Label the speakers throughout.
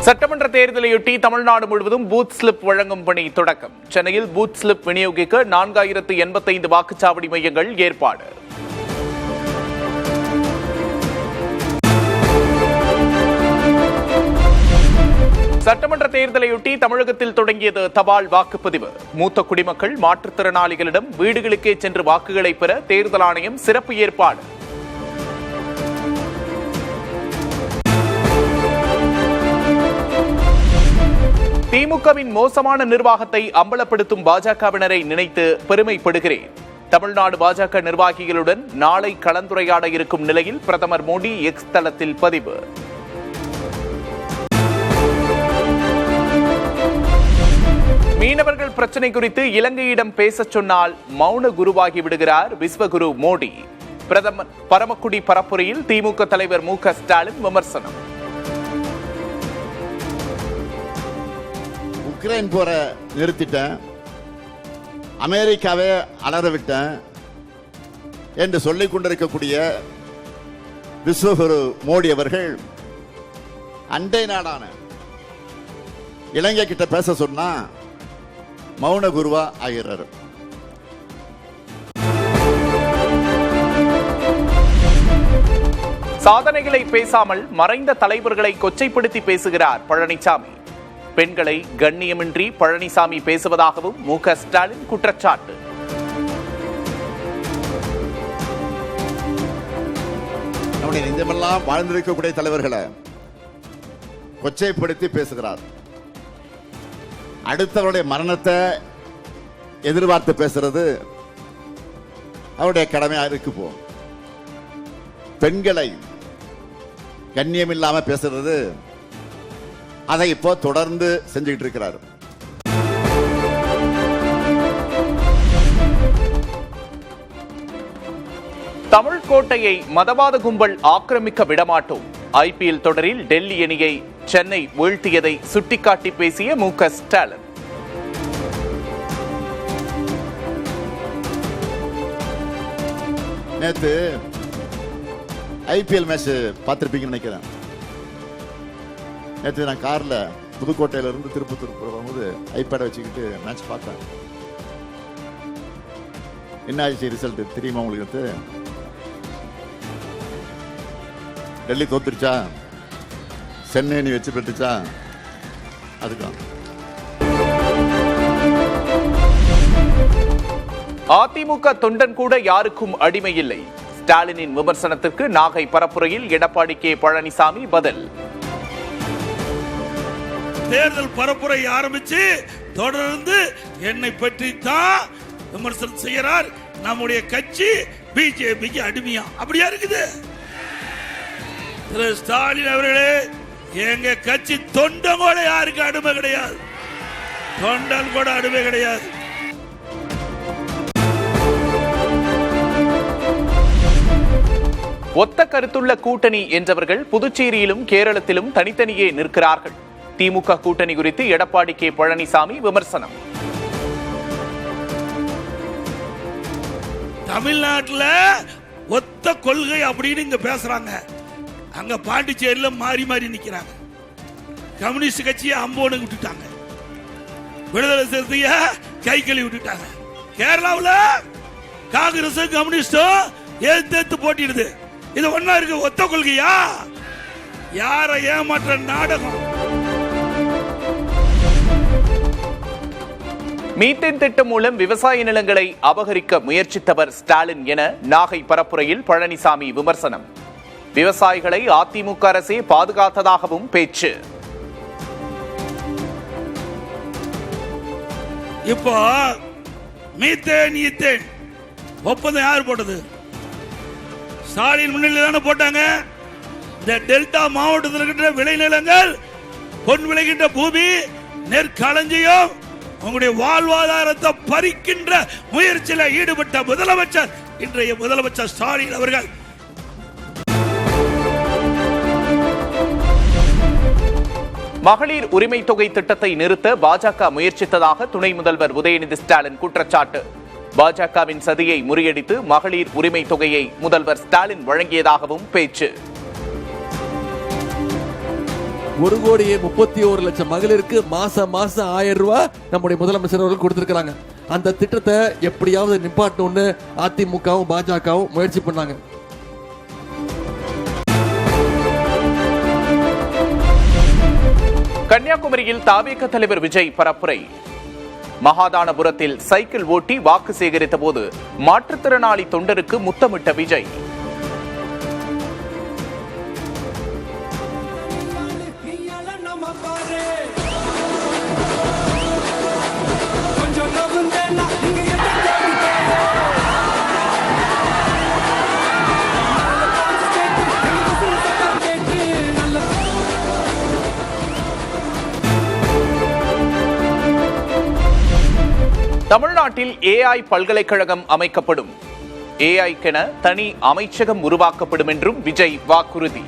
Speaker 1: சட்டமன்ற தேர்தலையொட்டி தமிழ்நாடு முழுவதும் பூத் ஸ்லிப் வழங்கும் பணி தொடக்கம். சென்னையில் பூத் ஸ்லிப் விநியோகிக்க 4085 வாக்குச்சாவடி மையங்கள் ஏற்பாடு. சட்டமன்ற தேர்தலையொட்டி தமிழகத்தில் தொடங்கியது தபால் வாக்குப்பதிவு. மூத்த குடிமக்கள், மாற்றுத்திறனாளிகளிடம் வீடுகளுக்கே சென்று வாக்குகளை பெற தேர்தல் ஆணையம் சிறப்பு ஏற்பாடு. திமுகவின் மோசமான நிர்வாகத்தை அம்பலப்படுத்தும் பாஜகவினரை நினைத்து பெருமைப்படுகிறேன். தமிழ்நாடு பாஜக நிர்வாகிகளுடன் நாளை கலந்துரையாட இருக்கும் நிலையில் பிரதமர் மோடி எக்ஸ் தளத்தில் பதிவு. மீனவர்கள் பிரச்சினை குறித்து இலங்கையிடம் பேசச் சொன்னால் மௌன குருவாகி விடுகிறார் விஸ்வகுரு மோடி. பிரதமர் பரமக்குடி பரப்புரையில் திமுக தலைவர் மு.க. ஸ்டாலின் விமர்சனம்.
Speaker 2: உக்ரைன் போரை நிறுத்திட்டேன், அமெரிக்காவை அலறவிட்டேன் என்று சொல்லிக் கொண்டிருக்கக்கூடிய விஸ்வகுரு மோடி அவர்கள் அண்டை நாடான இலங்கை கிட்ட பேச சொன்னா மௌன குருவா ஆகிறார்.
Speaker 1: சாதனைகளை பேசாமல் மறைந்த தலைவர்களை கொச்சைப்படுத்தி பேசுகிறார் பழனிசாமி. பெண்களை கண்ணியமின்றி பழனிசாமி பேசுவதாகவும் மு.க. ஸ்டாலின் குற்றச்சாட்டு.
Speaker 2: நம்முடைய நெஞ்சமெல்லாம் வாழ்ந்திருக்கக்கூடிய தலைவர்களை கொச்சைப்படுத்தி பேசுகிறார். அடுத்தவருடைய மரணத்தை எதிர்பார்த்து பேசுறது அவருடைய கடமையா இருக்கு. போ பெண்களை கண்ணியம் இல்லாம பேசுறது அதை இப்போ தொடர்ந்து செஞ்சுக்கிட்டு இருக்கிறார்.
Speaker 1: தமிழ் கோட்டையை மதவாத கும்பல் ஆக்கிரமிக்க விடமாட்டோம். ஐபிஎல் தொடரில் டெல்லி அணியை சென்னை வீழ்த்தியதை சுட்டிக்காட்டி பேசிய மு.க. ஸ்டாலின்.
Speaker 2: நேத்து ஐபிஎல் மேட்ச் பார்த்திருப்பீங்கன்னு நினைக்கிறேன். நேற்று நான் கார்ல புதுக்கோட்டையில இருந்து திருப்பத்தூர் போகும்போது ஐபேடை வச்சுக்கிட்டு மேட்ச் பார்த்தேன். என்ன ஆச்சு ரிசல்ட் தெரியுமா உங்களுக்கு? டெல்லி தோத்துருச்சா, சென்னை அணி வச்சு பெற்றுச்சா? அதுதான்.
Speaker 1: அதிமுக தொண்டன் கூட யாருக்கும் அடிமை இல்லை. ஸ்டாலினின் விமர்சனத்திற்கு நாகை பரப்புரையில் எடப்பாடி கே. பழனிசாமி பதில்.
Speaker 3: தேர்தல் பரப்புரை ஆரம்பிச்சு தொடர்ந்து என்னை பற்றி தான் விமர்சனம் செய்யறார். நம்முடைய கட்சி பிஜேபிக்கு அடிமையா? அப்படியா இருக்குது? திரு ஸ்டாலின் அவர்களே, எங்க கட்சி தொண்டன் கூட யாருக்கு அடிமை கிடையாது. தொண்டன் கூட அடிமை கிடையாது.
Speaker 1: ஒத்த கருத்துள்ள கூட்டணி என்றவர்கள் புதுச்சேரியிலும் கேரளத்திலும் தனித்தனியே நிற்கிறார்கள். திமுக கூட்டணி குறித்து எடப்பாடி கே. பழனிசாமி விமர்சனம்.
Speaker 3: தமிழ்நாட்டில் ஒத்த கொள்கை அப்படின்னு இங்க பேசுறாங்க, அங்க பாண்டிச்சேரியில மாறி மாறி நிக்கிறாங்க. கம்யூனிஸ்ட் கட்சியை அம்போனு விட்டுட்டாங்க, விடுதலை சிறுத்தைய கை கழுவி விட்டுட்டாங்க. கேரளாவில் காங்கிரஸ் கம்யூனிஸ்டும் ஏத்து போட்டிடுது. இது ஒன்னா இருக்கு. ஒத்த கொள்கையா? யாரை ஏமாற்ற நாடகம்.
Speaker 1: மீத்தேன் திட்டம் மூலம் விவசாய நிலங்களை அபகரிக்க முயற்சித்தவர் ஸ்டாலின் என நாகை பரப்புரையில் பழனிசாமி விமர்சனம். விவசாயிகளை அதிமுக அரசே பாதுகாத்ததாகவும் பேச்சு.
Speaker 3: இப்போ மீத்தேன் ஈத்தேன் ஒப்பந்தம் யார் போட்டது? ஸ்டாலின் முன்னிலையில் தானே போட்டாங்க. இந்த டெல்டா மாவட்டத்தில் இருக்கின்ற விளைநிலங்கள், பொன் விளைகின்ற பூமி, நெற்களஞ்சியம், உங்களுடைய வாழ்வாதாரத்தை பறிக்கின்ற முயற்சியில் ஈடுபட்ட முதலமைச்சர் இன்றைய முதலமைச்சர் ஸ்டாலின் அவர்கள்.
Speaker 1: மகளிர் உரிமை தொகை திட்டத்தை நிறுத்த பாஜக முயற்சித்ததாக துணை முதல்வர் உதயநிதி ஸ்டாலின் குற்றச்சாட்டு. பாஜகவின் சதியை முறியடித்து மகளிர் உரிமை தொகையை முதல்வர் ஸ்டாலின் வழங்கியதாகவும் பேச்சு.
Speaker 4: 1,31,00,000 மகளிருக்கு மாசம் 1000 ரூபாய் நம்முடைய முதலமைச்சர் அவர்கள் கொடுத்திருக்கிறாங்க. அந்த திட்டத்தை எப்படியாவது நிப்பாட்டணும்னு அதிமுகவும் பாஜகவும் முயற்சி பண்ணாங்க.
Speaker 1: கன்னியாகுமரியில் தவேக தலைவர் விஜய் பரப்புரை. மகாதானபுரத்தில் சைக்கிள் ஓட்டி வாக்கு சேகரித்த போது மாற்றுத்திறனாளி தொண்டருக்கு முத்தமிட்ட விஜய். தமிழ்நாட்டில் AI பல்கலைக்கழகம் அமைக்கப்படும். AIக்கென தனி அமைச்சகம் உருவாக்கப்படும் என்றும் விஜய் வாக்குறுதி.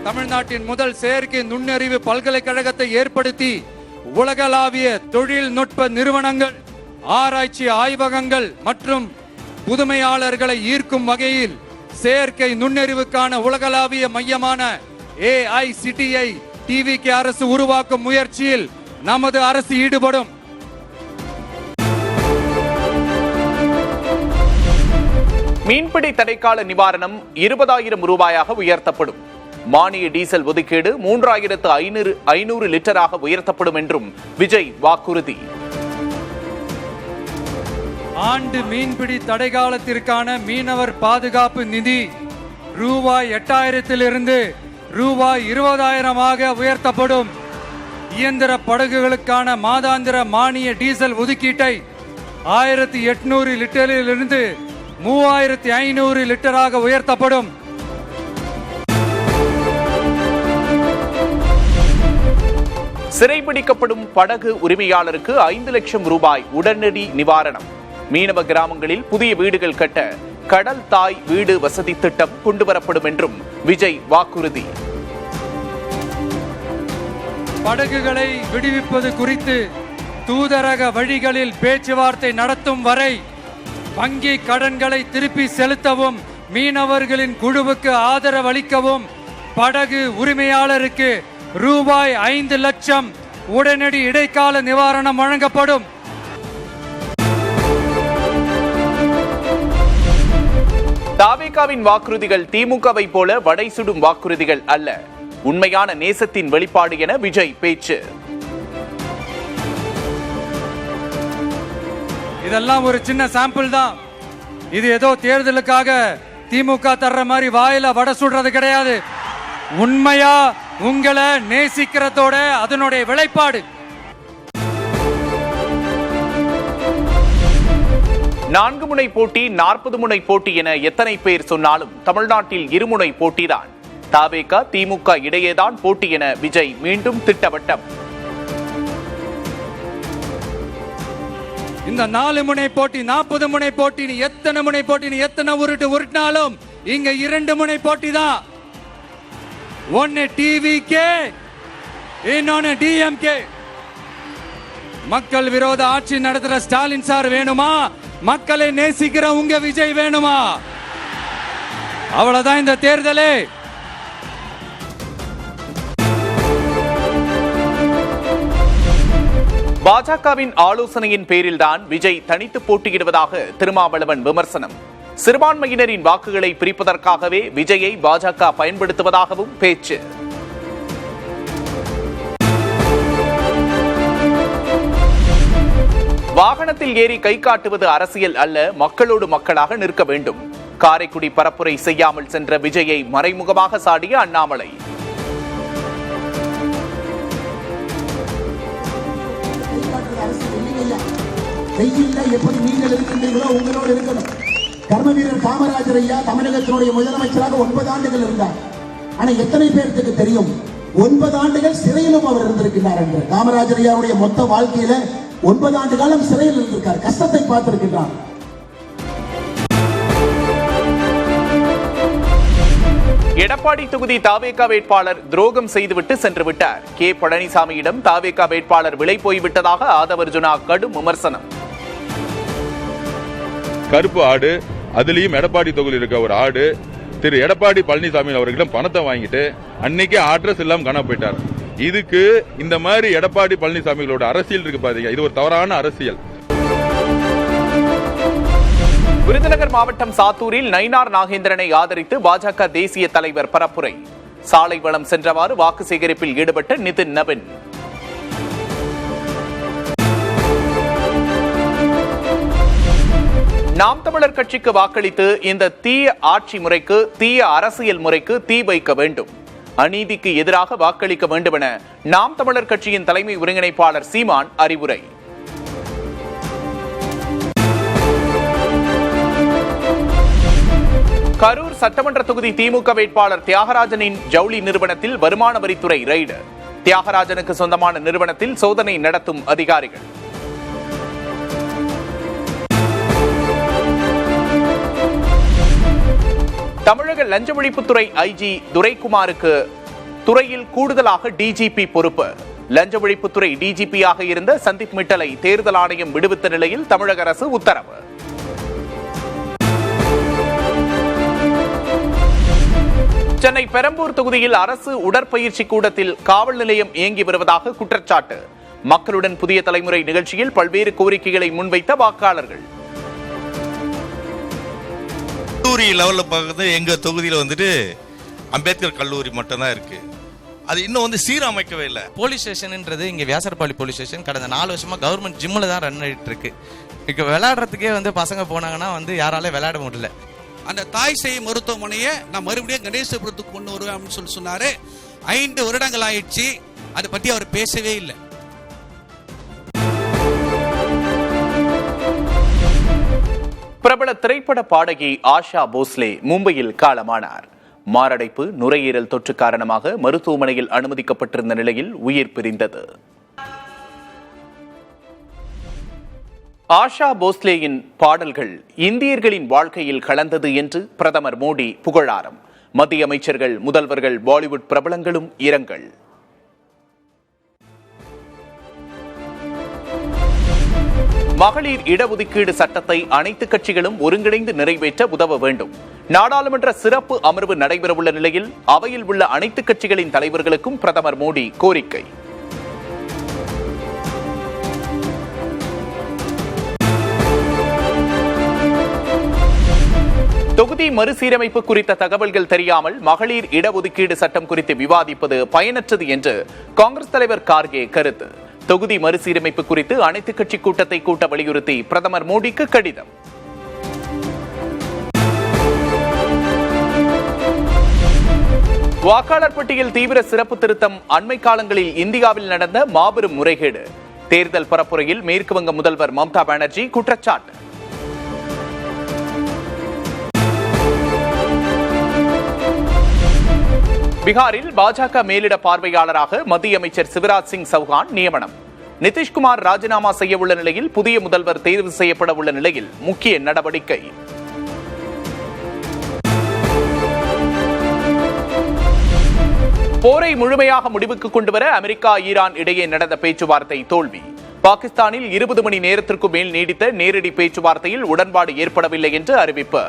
Speaker 5: தமிழ்நாட்டின் முதல் செயற்கை நுண்ணறிவு பல்கலைக்கழகத்தை ஏற்படுத்தி உலகளாவிய தொழில்நுட்ப நிறுவனங்கள், ஆராய்ச்சி ஆய்வகங்கள் மற்றும் புதுமையாளர்களை ஈர்க்கும் வகையில் செயற்கை நுண்ணறிவுக்கான உலகளாவிய மையமான AICTI டிவிக்கு அரசு உருவாக்கும் முயற்சியில் நமது அரசு ஈடுபடும்.
Speaker 1: மீன்பிடி தடைக்கால நிவாரணம் 20,000 ரூபாயாக உயர்த்தப்படும். மானிய டீசல் ஒதுக்கீடு 3,500 லிட்டராக உயர்த்தப்படும் என்றும் விஜய் வாக்குறுதி.
Speaker 5: ஆண்டு மீன்பிடி தடைக்காலத்திற்கான மீனவர் பாதுகாப்பு நிதி ரூபாய் 8,000 ரூபாய் 20,000 உயர்த்தப்படும். இயந்திர படகுகளுக்கான மாதாந்திர மானிய டீசல் ஒதுக்கீட்டை 1,800 லிட்டரிலிருந்து 3,500 லிட்டராக உயர்த்தப்படும்.
Speaker 1: சிறைபிடிக்கப்படும் படகு உரிமையாளருக்கு 5 லட்சம் ரூபாய் உடனடி நிவாரணம். மீனவ கிராமங்களில் புதிய வீடுகள் கட்ட கடல் தாய் வீடு வசதி திட்டம் கொண்டுவரப்படும் என்றும் விஜய் வாக்குறுதி.
Speaker 5: படகுகளை விடுவிப்பது குறித்து தூதரக வழிகளில் பேச்சுவார்த்தை நடத்தும் வரை வங்கி கடன்களை திருப்பி செலுத்தவும், மீனவர்களின் குழுவுக்கு ஆதரவு அளிக்கவும் படகு உரிமையாளருக்கு ரூபாய் 5 லட்சம் உடனடி இடைக்கால நிவாரணம் வழங்கப்படும்.
Speaker 1: தவேகாவின் வாக்குறுதிகள் திமுகவை போல வடை சுடும் வாக்குறுதிகள் அல்ல, உண்மையான நேசத்தின் வெளிப்பாடு என விஜய் பேச்சு.
Speaker 5: இதெல்லாம் ஒரு சின்ன சாம்பிள் தான். இது ஏதோ தேர்தலுக்காக திமுக தர்ற மாதிரி வாயில வடை சுடுறது கிடையாது. உண்மையா உங்களை நேசிக்கிறதோட அதனுடைய வெளிப்பாடு.
Speaker 1: 4 முனை போட்டி 40 முனை போட்டி என எத்தனை பேர் சொன்னாலும் தமிழ்நாட்டில் இருமுனை போட்டிதான். தவேகா திமுக இடையேதான் போட்டி என விஜய் மீண்டும் திட்டவட்டம்.
Speaker 5: இந்த 4 முனை போட்டி 40 முனை போட்டி எத்தனை முனை போட்டி எத்தனை உருட்டினாலும் இங்க 2 முனை போட்டி தான். ஒன்னு டிவிகே, இன்னொன்னு டிஎம்கே. மக்கள் விரோத ஆட்சி நடத்துற ஸ்டாலின் சார் வேணுமா, மக்களை நேசிக்கிற உங்க விஜய் வேணுமா? அவ்வளவுதான் இந்த தேர்தலே.
Speaker 1: பாஜகவின் ஆலோசனையின் பேரில்தான் விஜய் தனித்து போட்டியிடுவதாக திருமாவளவன் விமர்சனம். சிறுபான்மையினரின் வாக்குகளை பிரிப்பதற்காகவே விஜயை பாஜக பயன்படுத்துவதாகவும் பேச்சு. வாகனத்தில் ஏறி கை காட்டுவது அரசியல் அல்ல, மக்களோடு மக்களாக நிற்க வேண்டும். காரைக்குடி பரப்புரை செய்யாமல் சென்ற விஜயை மறைமுகமாக சாடிய அண்ணாமலை.
Speaker 6: எப்படி நீங்கள் இருக்கின்றீர்களோ உங்களோடு இருக்கணும். கர்மவீரர் காமராஜர் ஐயா தமிழகத்தினுடைய முதலமைச்சராக 9 ஆண்டுகள் இருந்தார். ஆனா எத்தனை பேருக்கு தெரியும் 9 ஆண்டுகள் சிறையிலும் அவர் இருந்திருக்கிறார் என்று? காமராஜர் ஐயாவுடைய மொத்த வாழ்க்கையில 9 ஆண்டு காலம் சிறையில் இருந்திருக்கார், கஷ்டத்தை பார்த்திருக்கிறார்.
Speaker 1: எடப்பாடி தொகுதி தவேகா வேட்பாளர் துரோகம் செய்துவிட்டு சென்று விட்டார். கே பழனிசாமியிடம் தவேகா வேட்பாளர் விலை போய்விட்டதாக ஆதவர்ஜுனா கடும் விமர்சனம்.
Speaker 7: கருப்பு ஆடு, அதுலயும் எடப்பாடி தொகுதியில் இருக்க ஒரு ஆடு திரு எடப்பாடி பழனிசாமி அவர்களிடம் பணத்தை வாங்கிட்டு அன்னைக்கு அட்ரஸ் இல்லாம காண போயிட்டார். இதுக்கு இந்த மாதிரி எடப்பாடி பழனிசாமிகளோட அரசியல் இருக்கு பாத்தீங்க, இது ஒரு தவறான அரசியல்.
Speaker 1: விருதுநகர் மாவட்டம் சாத்தூரில் நயினார் நாகேந்திரனை ஆதரித்து பாஜக தேசிய தலைவர் பரப்புரை. சாலை வளம் சென்றவாறு வாக்கு சேகரிப்பில் ஈடுபட்ட நிதின் நவீன். நாம் தமிழர் கட்சிக்கு வாக்களித்து இந்த தீய ஆட்சி முறைக்கு, தீய அரசியல் முறைக்கு தீ வைக்க வேண்டும், அநீதிக்கு எதிராக வாக்களிக்க வேண்டும் என நாம் தமிழர் கட்சியின் தலைமை ஒருங்கிணைப்பாளர் சீமான் அறிவுரை. கரூர் சட்டமன்ற தொகுதி திமுக வேட்பாளர் தியாகராஜனின் ஜவுளி நிறுவனத்தில் வருமான வரித்துறை ரெய்டு. தியாகராஜனுக்கு சொந்தமான நிறுவனத்தில் சோதனை நடத்தும் அதிகாரிகள். தமிழக லஞ்ச ஒழிப்புத்துறை ஐஜி துரைக்குமாருக்கு துறையில் கூடுதலாக டிஜிபி பொறுப்பு. லஞ்ச ஒழிப்புத்துறை டிஜிபியாக இருந்த சந்தீப் மிட்டலை தேர்தல் ஆணையம் விடுவித்த நிலையில் தமிழக அரசு உத்தரவு. சென்னை பெரம்பூர் தொகுதியில் அரசு உடற்பயிற்சி கூடத்தில் காவல் நிலையம் இயங்கி வருவதாக குற்றச்சாட்டு. மக்களுடன் புதிய தலைமுறை நிகழ்ச்சியில் பல்வேறு கோரிக்கைகளை முன்வைத்த வாக்காளர்கள்.
Speaker 8: கல்லூரி லெவலில் பார்க்குறது எங்கள் தொகுதியில் வந்துட்டு அம்பேத்கர் கல்லூரி மட்டும்தான் இருக்கு. அது இன்னும் வந்து சீரமைக்கவே இல்லை.
Speaker 9: போலீஸ் ஸ்டேஷன்ன்றது இங்கே வியாசர்பாடி போலீஸ் ஸ்டேஷன் கடந்த 4 வருஷமா கவர்மெண்ட் ஜிம்மில் தான் ரன் ஆகிட்டு இருக்கு. இப்போ விளையாடுறதுக்கே வந்து பசங்க போனாங்கன்னா வந்து யாராலே விளையாட முடியல.
Speaker 10: அந்த தாய் சேய் மருத்துவமனையை நான் மறுபடியும் கணேசபுரத்துக்கு கொண்டு வருவேன் அப்படின்னு சொன்னாரு. 5 வருடங்கள் ஆயிடுச்சு, அதை பற்றி அவர் பேசவே இல்லை.
Speaker 1: பிரபல திரைப்பட பாடகி ஆஷா போஸ்லே மும்பையில் காலமானார். மாரடைப்பு, நுரையீரல் தொற்று காரணமாக மருத்துவமனையில் அனுமதிக்கப்பட்டிருந்த நிலையில் உயிர் பிரிந்தது. ஆஷா போஸ்லேயின் பாடல்கள் இந்தியர்களின் வாழ்க்கையில் கலந்தது என்று பிரதமர் மோடி புகழாரம். மத்திய அமைச்சர்கள், முதல்வர்கள், பாலிவுட் பிரபலங்களும் இரங்கல். மகளிர் இடஒதுக்கீடு சட்டத்தை அனைத்து கட்சிகளும் ஒருங்கிணைந்து நிறைவேற்ற உதவ வேண்டும். நாடாளுமன்ற சிறப்பு அமர்வு நடைபெறவுள்ள நிலையில் அவையில் உள்ள அனைத்து கட்சிகளின் தலைவர்களுக்கும் பிரதமர் மோடி கோரிக்கை. தொகுதி மறுசீரமைப்பு குறித்த தகவல்கள் தெரியாமல் மகளிர் இடஒதுக்கீடு சட்டம் குறித்து விவாதிப்பது பயனற்றது என்று காங்கிரஸ் தலைவர் கார்கே கருத்து. தொகுதி மறுசீரமைப்பு குறித்து அனைத்து கட்சி கூட்டத்தை கூட்ட வலியுறுத்தி பிரதமர் மோடிக்கு கடிதம். வாக்காளர் பட்டியல் தீவிர சிறப்பு திருத்தம் அண்மை காலங்களில் இந்தியாவில் நடந்த மாபெரும் முறைகேடு. தேர்தல் பரப்புரையில் மேற்குவங்க முதல்வர் மம்தா பானர்ஜி குற்றச்சாட்டு. பீகாரில் பாஜக மேலிட பார்வையாளராக மத்திய அமைச்சர் சிவராஜ் சிங் சௌஹான் நியமனம். நிதிஷ்குமார் ராஜினாமா செய்ய உள்ள நிலையில் புதிய முதல்வர் தேர்வு செய்யப்பட உள்ள நிலையில் முக்கிய நடவடிக்கை. போரை முழுமையாக முடிவுக்கு கொண்டுவர அமெரிக்கா, ஈரான் இடையே நடந்த பேச்சுவார்த்தை தோல்வி. பாகிஸ்தானில் 20 மணி நேரத்திற்கு மேல் நீடித்த நேரடி பேச்சுவார்த்தையில் உடன்பாடு ஏற்படவில்லை என்று அறிவிப்பு.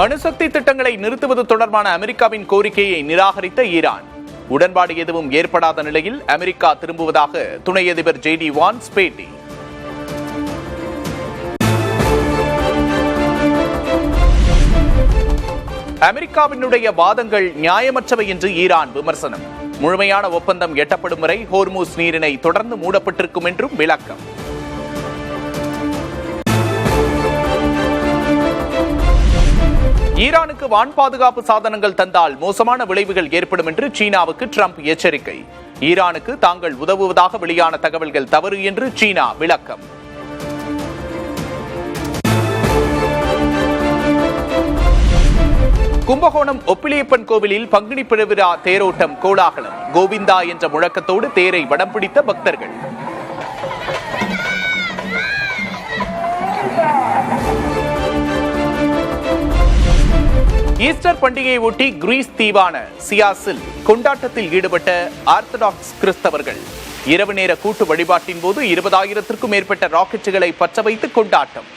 Speaker 1: அணுசக்தி திட்டங்களை நிறுத்துவது தொடர்பான அமெரிக்காவின் கோரிக்கையை நிராகரித்த ஈரான். உடன்பாடு எதுவும் ஏற்படாத நிலையில் அமெரிக்கா திரும்புவதாக துணை அதிபர் JD வான்ஸ் பேட்டி. அமெரிக்காவினுடைய வாதங்கள் நியாயமற்றவை என்று ஈரான் விமர்சனம். முழுமையான ஒப்பந்தம் எட்டப்படும் வரை ஹோர்மூஸ் நீரிணை தொடர்ந்து மூடப்பட்டிருக்கும் என்றும் விளக்கம். ஈரானுக்கு வான் பாதுகாப்பு சாதனங்கள் தந்தால் மோசமான விளைவுகள் ஏற்படும் என்று சீனாவுக்கு ட்ரம்ப் எச்சரிக்கை. ஈரானுக்கு தாங்கள் உதவுவதாக வெளியான தகவல்கள் தவறு என்று சீனா விளக்கம். கும்பகோணம் ஒப்பிலியப்பன் கோவிலில் பங்குனி பெருவிழா தேரோட்டம் கோலாகலம். கோவிந்தா என்ற முழக்கத்தோடு தேரை வடம் பிடித்த பக்தர்கள். ஈஸ்டர் பண்டிகையை ஒட்டி கிரீஸ் தீவான சியாசில் கொண்டாட்டத்தில் ஈடுபட்ட ஆர்த்தடாக்ஸ் கிறிஸ்தவர்கள். இரவு நேர கூட்டு வழிபாட்டின் போது 20,000க்கும் மேற்பட்ட ராக்கெட்டுகளை பற்ற வைத்து கொண்டாட்டம்.